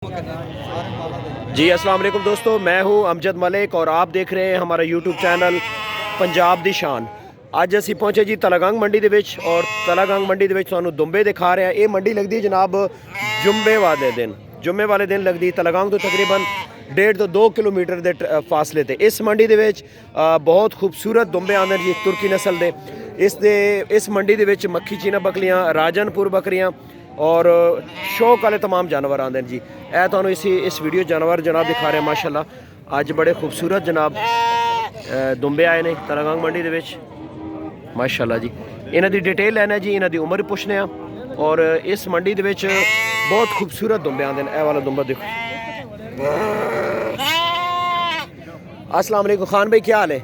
जी अस्सलाम वालेकुम दोस्तों, मैं हूं अमजद मलिक और आप देख रहे हैं हमारा यूट्यूब चैनल पंजाब दी शान। ਅੱਜ ਅਸੀਂ ਪਹੁੰਚੇ ਜੀ ਤਲਾਗੰਗ ਮੰਡੀ ਦੇ ਵਿੱਚ ਔਰ ਤਲਾਗੰਗ ਮੰਡੀ ਦੇ ਵਿੱਚ ਤੁਹਾਨੂੰ ਦੁੰਬੇ ਦਿਖਾ ਰਹੇ ਹਾਂ। ਇਹ ਮੰਡੀ ਲੱਗਦੀ ਹੈ ਜਨਾਬ ਜੁਮੇ ਵਾਲੇ ਦਿਨ ਲੱਗਦੀ ਤਲਾਗੰਗ ਤੋਂ ਤਕਰੀਬਨ 1.5 ਤੋਂ 2 ਕਿਲੋਮੀਟਰ ਦੇ ਫਾਸਲੇ ਤੇ। ਇਸ ਮੰਡੀ ਦੇ ਵਿੱਚ ਬਹੁਤ ਖੂਬਸੂਰਤ ਦੁੰਬੇ ਆਉਂਦੇ ਨੇ ਜੀ ਤੁਰਕੀ ਨਸਲ ਦੇ। ਇਸ ਮੰਡੀ ਦੇ ਵਿੱਚ ਮੱਖੀ ਚੀਨਾ ਬੱਕਰੀਆਂ, ਰਾਜਨਪੁਰ ਬੱਕਰੀਆਂ और शौक वाले तमाम जानवर आते हैं जी। ए तो इस वीडियो जानवर जनाब दिखा रहे हैं माशाल्लाह। अज बड़े खूबसूरत जनाब दुंबे आए ने तलागंग मंडी दे विच माशाल्लाह जी। इन्हां दी डिटेल लैना जी, इन्हां दी उम्र पुछने और इस मंडी दे विच बहुत खूबसूरत दुंबे आते हैं। ए वाला दुंबा देखो। अस्सलाम वालेकुम खान भाई, क्या हाल है?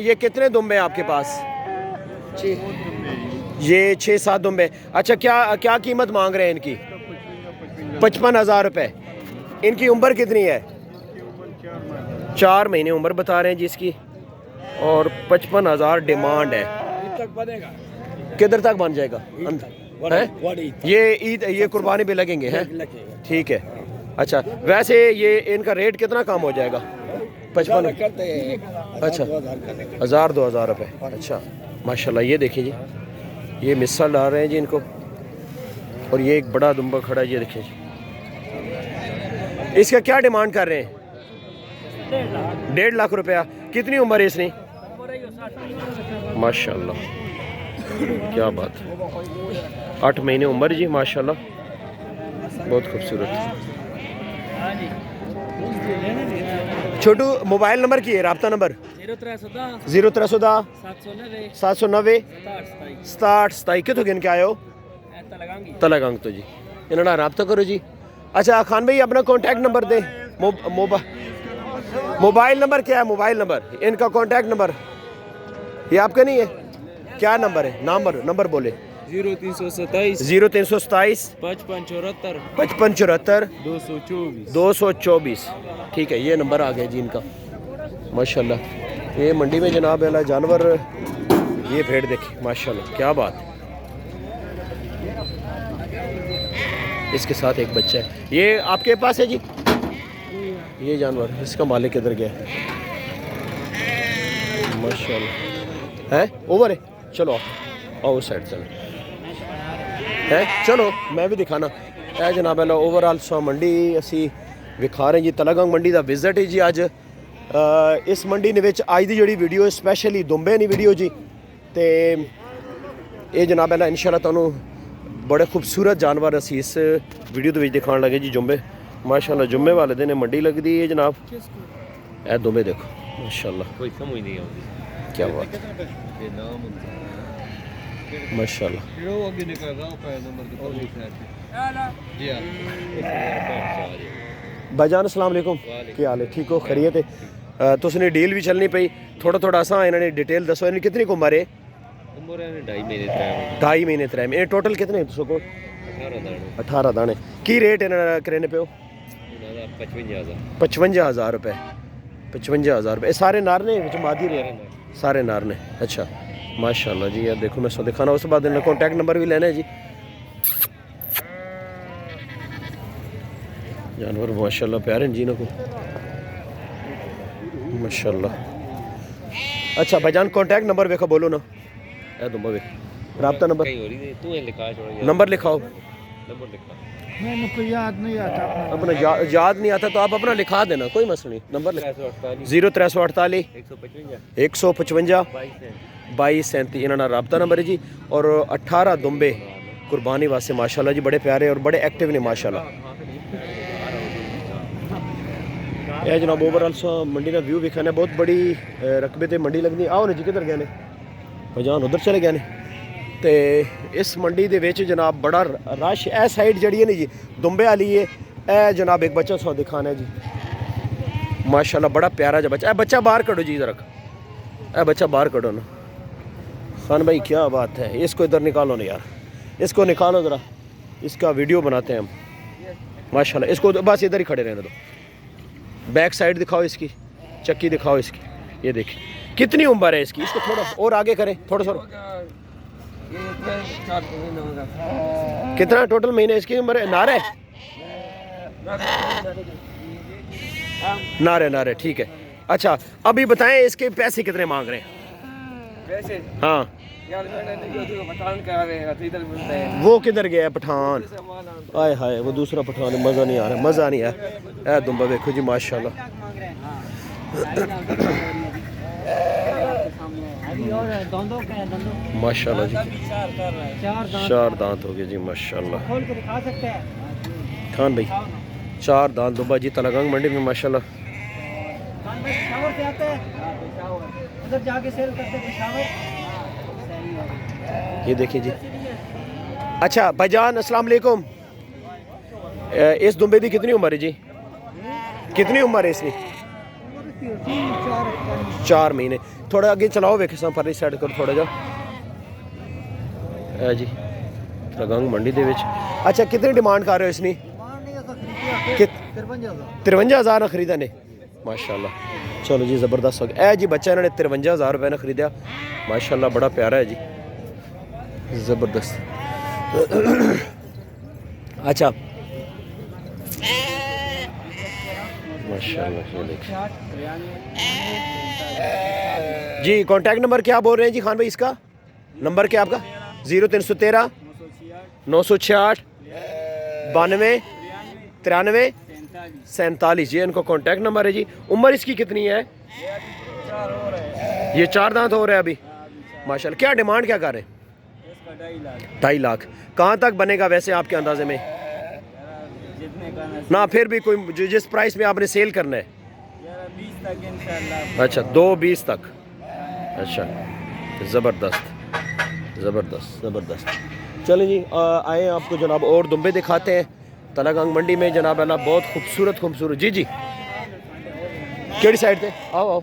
ये कितने दुंबे हैं आपके पास? ये 6-7 दुंबे। अच्छा, क्या कीमत मांग रहे हैं इनकी? 55,000 रुपये। इनकी उम्र कितनी है? 4 महीने उम्र बता रहे हैं जी इसकी और 55,000 डिमांड है। किधर तक बन जाएगा? ये ईद, ये कुर्बानी पे लगेंगे हैं? ठीक है। अच्छा, वैसे ये इनका रेट कितना कम हो जाएगा? 55। अच्छा, 1,000-2,000 रुपये। अच्छा माशाल्लाह। ये देखिए जी, ये मिसल डाल रहे हैं जी इनको। और ये एक बड़ा दुम्बा खड़ा है, ये देखिए जी। इसका क्या डिमांड कर रहे हैं? 1.5 लाख रुपया। कितनी उम्र है इसने? माशाल्लाह, क्या बात है। 8 महीने उम्र जी माशाल्लाह, बहुत खूबसूरत। छोटू मोबाइल नंबर की है, रब्ता नंबर 0310 790 6727। कितों गिन के आए हो? तलागंग तो जी। इन्होंने रब्ता करो जी। अच्छा खान भाई, अपना कॉन्टैक्ट नंबर दे। मोबाइल नंबर क्या है? मोबाइल नंबर इनका कॉन्टैक्ट नंबर ये आपका नहीं है? क्या नंबर है? नंबर बोले। 0327 5574 224। ठीक है, ये नंबर आ गया जी इनका माशाल्लाह। ये मंडी में जनाब वाला जानवर, ये भेड़ देखिए माशाल्लाह, क्या बात है। इसके साथ एक बच्चा है। ये आपके पास है जी ये जानवर? इसका मालिक किधर गया माशाल्लाह? है ओवर है। चलो आओ उस साइड चलो है, चलो मैं भी दिखाना है जनाब। ओवरऑल सो मंडी असी विखा रहे जी। तलागंग मंडी का विजिट है जी अज। इस मंडी ने विच अज की जी वीडियो स्पैशली दुंबे नहीं वीडियो जी। तो ये जनाब इंशाल्लाह तुहानू बड़े खूबसूरत जानवर असी इस वीडियो के दिखाने लगे जी। जुम्बे माशाल्लाह, जुम्मे वाले दिन मंडी लगती है जनाब। ए दुंबे देखो माशाल्लाह, कोई समझ नहीं आती, क्या बात है माशाल्लाह। भाईजान अस्सलाम वालेकुम, क्या हाल है? ठीक हो? खैरियत है? तुसने डील भी चलनी पई थोड़ा असा इन्होंने डिटेल दसो। इन्हें कितनी उम्र है? 2.5 महीने 3 महीने। टोटल कितने तुसो को? 18 दाने। की रेट इन्होंने करने पे? 55,000 रुपये। 55,000 रुपये। सारे नार ने मादी रहे? सारे नार ने। अच्छा माशाल्लाह जी। यार देखो मैं सो दिखाना, उस बाद इन्हें कॉन्टैक्ट नंबर भी लेना है जी। जानवर माशाल्लाह प्यारे जी इन्हों को माशाल्लाह। अच्छा भाईजान कॉन्टैक्ट नंबर वेखो, बोलो ना। ए दुम्बा वेख, रब्ता नंबर लिखाओ। याद नहीं आता अपना, याद नहीं आता तो आप अपना लिखा देना, कोई मसला नहीं। नंबर 0348 155 2237 इन्होंने रब्ता नंबर है जी। और 18 दुम्बे कुर्बानी वास्ते माशाल्लाह जी, बड़े प्यारे और बड़े एक्टिव ने माशाल्लाह। यह जनाब ओवरऑल सो मंडी का व्यू दिखाना, बहुत बड़ी रकबे ते मंडी लगनी। आओ ना जी, किधर गए ने भाईजान? उधर चले गए ने। तो इस मंडी के विच जनाब बड़ा रश। ए साइड जड़ी है नी जी दुंबे वाली है। ए जनाब एक बच्चा सो दिखाना है जी माशाल्लाह, बड़ा प्यारा जा बच्चा। ए बच्चा बाहर करो जी जरा, ए बच्चा बाहर करो ना। खान भाई क्या बात है, इसको इधर निकालो ना यार, इसको निकालो ज़रा, इसका वीडियो बनाते हैं हम माशाल्लाह। इसको बस इधर ही खड़े रहने दो। बैक साइड दिखाओ इसकी, चक्की दिखाओ इसकी। ये देखिए कितनी उम्र है इसकी। इसको थोड़ा और आगे करें, थोड़ा सा। कितना टोटल महीने इसकी उम्र है? नार है नारे नारे ठीक है। अच्छा अभी बताएं इसके पैसे कितने मांग रहे हैं? वैसे हाँ वो किधर गया पठान? आए हाय वो दूसरा पठान, मज़ा नहीं आ रहा, मज़ा नहीं आ रहा। दुम्बा देखो जी माशाल्लाह। माशाल्लाह जी, चार दांत हो गए जी माशाल्लाह। खान भाई चार दांत दुम्बा जी तलागंग मंडी में माशाल्लाह। ये देखिए जी। अच्छा भाईजान अस्सलाम वालेकुम, इस दुम्बे की कितनी उम्र है जी? कितनी उम्र है इसकी? 4 महीने। थोड़ा आगे चलाओ वेख पर साइड करो थोड़ा जा जी तलागंग मंडी दे विच। अच्छा कितनी डिमांड कर रहे हो इसकी? 53,000 ना खरीदा ने माशाल्लाह। चलो जी ज़बरदस्त हो गया। जी बच्चा इन्होंने 53,000 रुपये ने खरीदा माशाल्लाह, बड़ा प्यारा है जी, ज़बरदस्त। अच्छा माशाल्लाह जी। कांटेक्ट नंबर क्या बोल रहे हैं जी खान भाई? इसका नंबर क्या आपका? 0313 966 92 93 47। ये इनको कांटेक्ट नंबर है जी। उम्र इसकी कितनी है? ये 4 दांत हो रहा है अभी माशाल्लाह। क्या डिमांड क्या कर रहे हैं? 2.5 लाख। कहाँ तक बनेगा वैसे आपके अंदाजे में? ना फिर भी कोई जिस प्राइस में आपने सेल करना है? 20 तक इंशाल्लाह। अच्छा 2.20 तक। अच्छा ज़बरदस्त ज़बरदस्त ज़बरदस्त। चलें जी आए आपको जनाब और दुम्बे दिखाते हैं तलागंग मंडी में जनाब अल्लाह। बहुत खूबसूरत खूबसूरत जी जी। केड़ी साइड थे? आओ आओ।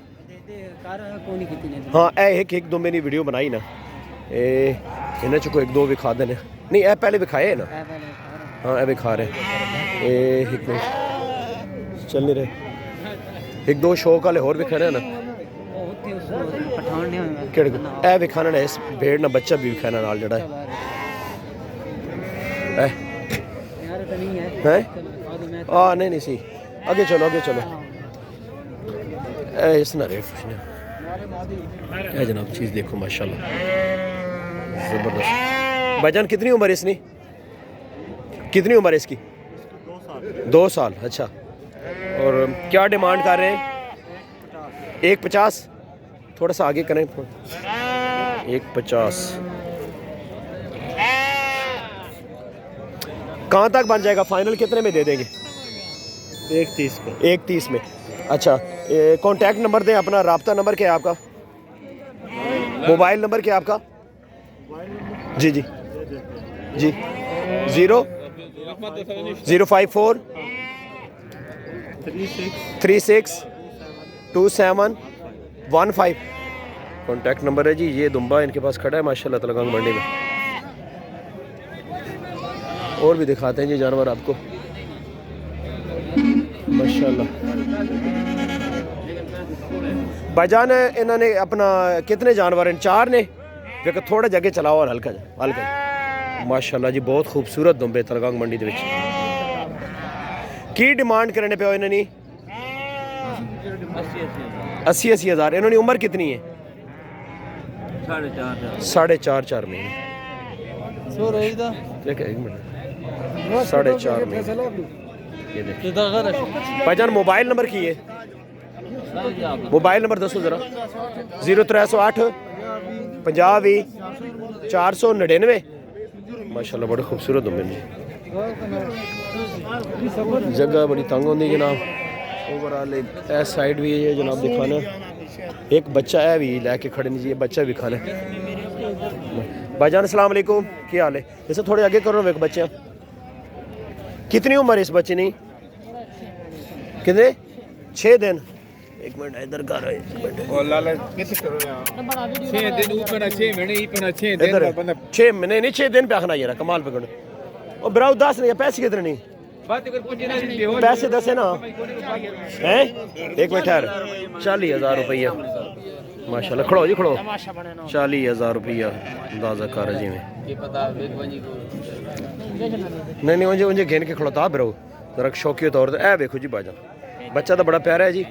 हाँ एक एक दुम्बे की वीडियो बनाई ना, इन्हें चो एक दो विखा देने। नहीं ए पहले विखाए है ना? हाँ ए विखा रहे एक मिनट चल नहीं रहे। एक दो शौक वाले होर विखा रहे हैं ना केड़े ए विखाना ने इस भेड़ ना बच्चा भी विखाना नाल जड़ा है हाँ नहीं सी। आगे चलो आगे चलो। इस ना रेट पूछना जनाब चीज़ देखो माशाल्लाह ज़बरदस्त। भाईजान कितनी उम्र है इसकी? कितनी उम्र है इसकी? 2 साल। अच्छा और क्या डिमांड कर रहे हैं? 1.50। थोड़ा सा आगे करें 1.50। कहाँ तक बन जाएगा? फाइनल कितने में दे देंगे? 1.30 को। 1.30 में। अच्छा कॉन्टैक्ट नंबर दें अपना, राब्ता नंबर क्या है आपका? मोबाइल नंबर क्या है आपका? जी जी जी 054 36 2715 कॉन्टैक्ट नंबर है जी। ये दुम्बा इनके पास खड़ा है माशाल्लाह तलागंग मंडी में। और भी दिखाते हैं जी जानवर आपको माशाल्लाह। भाईजान इन्होंने अपना कितने जानवर हैं? 4 ने। देखो थोड़ा जगह चलाओ और हल्का हल्का माशाल्लाह जी। बहुत खूबसूरत दुम्बे तलागंग मंडी के की डिमांड करने पे इन्होंने 80 हज़ार। इन्होंने उम्र कितनी है? 4.5 महीने। 4.5 महीने। भाईजान मोबाइल नंबर की है? मोबाइल नंबर दसो जरा। 0308 50 499 माशाल्लाह। बड़े खूबसूरत दुम्बे ने। जगह बड़ी तंग होती जनाब। ओवरऑल ए साइड भी है जनाब दिखाना। एक बच्चा है भी लैके खड़े नहीं जी, बच्चा भी खाना। भाईजान अस्सलाम वालेकुम, क्या हाल है? जैसे थोड़े आगे करो एक बच्चा। कितनी उम्र है इस बच्चे की? कितने? 6 दिन। एक मिनट इधर कर और लाला कैसे करो यार? 6 दिन ऊपर 6 महीने ही पना 6 दिन बंदा 6 महीने नहीं 6 दिन पे आखना यार कमाल पे करो। और ब्राउ 10 नहीं पैसे कितने नहीं? बात अगर कुछ ना दे पैसे दसे ना हैं। एक मिनट यार 40,000 रुपया माशाल्लाह। खड़ो जी खड़ो। 40,000 रुपया अंदाजा कर जी में। नहीं मुझे घेन के खड़ोता ब्राउ जरा शौकी तौर पर ए देखो जी भाईजान, बच्चा तो बड़ा प्यारा है जी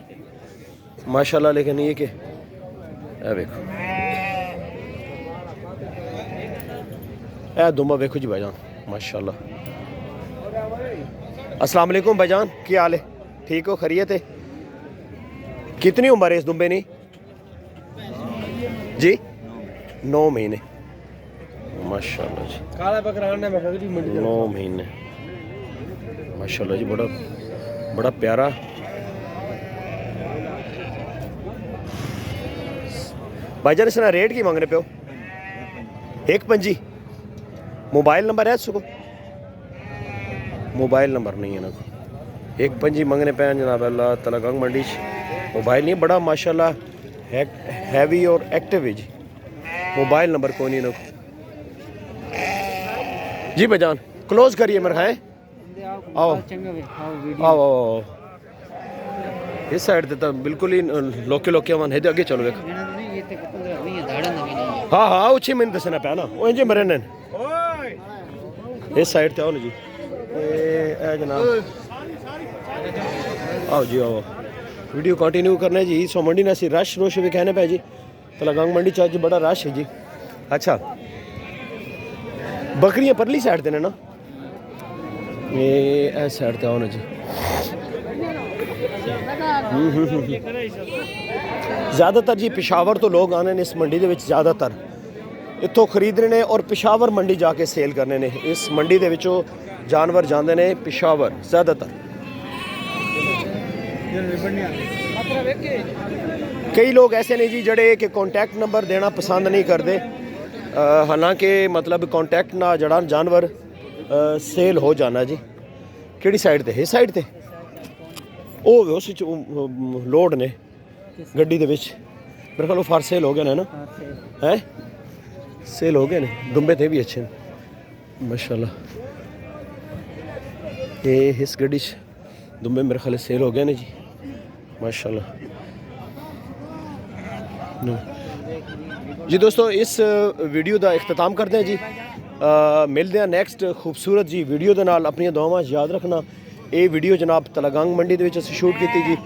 माशाल्लाह, लेकिन ये कि ए देखो ए दुम्बा देखो जी भाईजान माशाल्लाह। अस्सलाम वालेकुम भाईजान, क्या हाल है? ठीक हो, खैरियत है? कितनी उम्र है इस दुम्बे ने जी? 9 महीने माशाल्लाह जी, काला बकरा ने 9 महीने माशाल्लाह जी, बड़ा बड़ा प्यारा। भाईजान इसना रेट की मांग रहे पे हो? 1.5। मोबाइल नंबर है इसको? मोबाइल नंबर नहीं है ना, 1.5 मंगने पे जनाब अल्लाह तलगंग मंडी। मोबाइल नहीं, बड़ा माशाल्लाह हैवी और एक्टिव है जी। मोबाइल नंबर कोई नहीं ना जी भाईजान, क्लोज करिए मेरे खाए। आओ आओ आओ, इस साइड से तो बिल्कुल ही लोके लोके वन है, आगे चलो देख। हाँ हाँ उच्छी मैंने दसना पाया ना, वो इंजे मरे ने इस साइड से आओ ना जी। ए जनाब आओ जी आओ, वीडियो कंटिन्यू करना है जी। सो मंडी ने असी रश रोश भी कहने पे जी, तलगंग मंडी च बड़ा रश है जी। अच्छा बकरियां परली साइड ते ने ना, ये साइड ते आओ ना जी। ज़्यादातर जी पिशावर तो लोग आने ने इस मंडी दे विच, ज़्यादातर इत्थों खरीदने ने और पिशावर मंडी जाके सेल करने ने। इस मंडी दे विचों जानवर जाते ने पिशावर ज़्यादातर। कई लोग ऐसे ने जी जड़े कि कॉन्टैक्ट नंबर देना पसंद नहीं करते, हालांकि मतलब कॉन्टैक्ट ना जड़ा जानवर सेल हो जाना जी। किहड़ी साइड ते? इस साइड ते ਉਹ ਉਸ ਵਿੱਚ ਲੋਡ ਨੇ ਗੱਡੀ ਦੇ ਵਿੱਚ, ਮੇਰੇ ਕੋਲ ਫਾਰ ਸੇਲ ਹੋ ਗਏ ਨੇ ਨਾ, ਹੈ ਸੇਲ ਹੋ ਗਏ ਨੇ। ਦੁੰਬੇ ਤੇ ਵੀ ਅੱਛੇ ਨੇ ਮਾਸ਼ਾਅੱਲਾ। ਇਹ ਇਸ ਗੱਡੀ 'ਚ ਦੁੰਬੇ ਮੇਰੇ ਖਿਆਲ ਸੇਲ ਹੋ ਗਏ ਨੇ ਜੀ ਮਾਸ਼ਾਅੱਲਾ जी। दोस्तों इस वीडियो का इख्तिताम करते हैं जी, मिलते हैं नैक्सट खूबसूरत जी वीडियो के नाल। अपनी दुआवां याद रखना। ये वीडियो जनाब तलगंग मंडी के शूट की जी।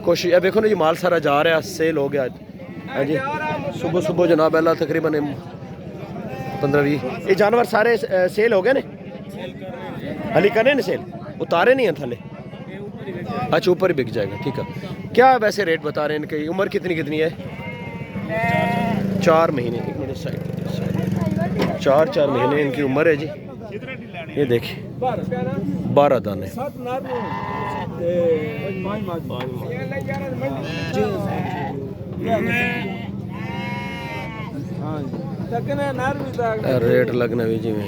कोशिश है देखो ना जी, माल सारा जा रहा सेल हो गया हाँ जी। सुबह सुबह जनाब अल्लाह तकरीबन 15-20 ये जानवर सारे सेल हो गए ने, हाली करने ने सेल, उतारे नहीं हैं थले। अच्छा ऊपर ही बिक जाएगा, ठीक है। क्या वैसे रेट बता रहे हैं इनकी? उम्र कितनी कितनी है? 4 महीने। एक मिनट साइड, 4 महीने इनकी उम्र है जी। ये देखिए 12 दाने। रेट लगना भी जी में